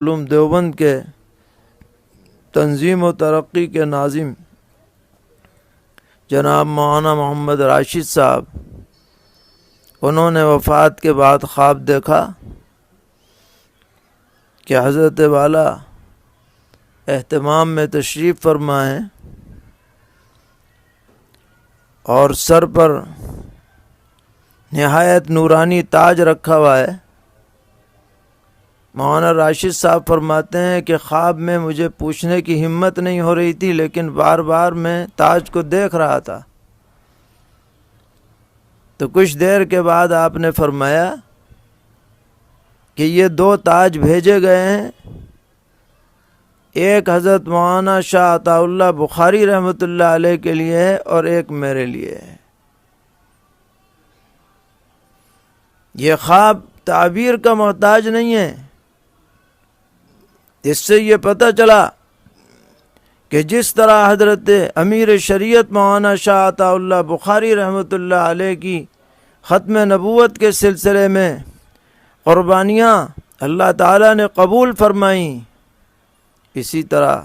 علوم دیوبند کے تنظیم و ترقی کے ناظم جناب مولانا محمد راشد صاحب، انہوں نے وفات کے بعد خواب دیکھا کہ حضرت والا اہتمام میں تشریف فرما ہیں اور سر پر نہایت نورانی تاج رکھا ہوا ہے۔ مولانا راشد صاحب فرماتے ہیں کہ خواب میں مجھے پوچھنے کی ہمت نہیں ہو رہی تھی، لیکن بار بار میں تاج کو دیکھ رہا تھا۔ تو کچھ دیر کے بعد آپ نے فرمایا کہ یہ 2 تاج بھیجے گئے ہیں، ایک حضرت مولانا شاہ عطا اللہ بخاری رحمۃ اللہ علیہ کے لیے ہے اور ایک میرے لیے ہے۔ یہ خواب تعبیر کا محتاج نہیں ہے۔ اس سے یہ پتہ چلا کہ جس طرح حضرت امیر شریعت مولانا شاہ عطا اللہ بخاری رحمۃ اللہ علیہ کی ختم نبوت کے سلسلے میں قربانیاں اللہ تعالیٰ نے قبول فرمائیں، اسی طرح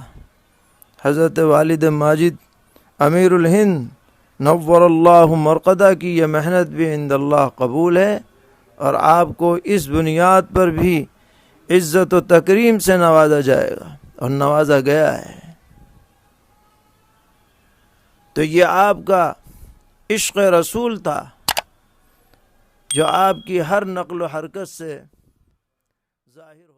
حضرت والد ماجد امیر الہند نور اللہ مرقدہ کی یہ محنت بھی عند اللہ قبول ہے، اور آپ کو اس بنیاد پر بھی عزت و تکریم سے نوازا جائے گا اور نوازا گیا ہے۔ تو یہ آپ کا عشق رسول تھا جو آپ کی ہر نقل و حرکت سے ظاہر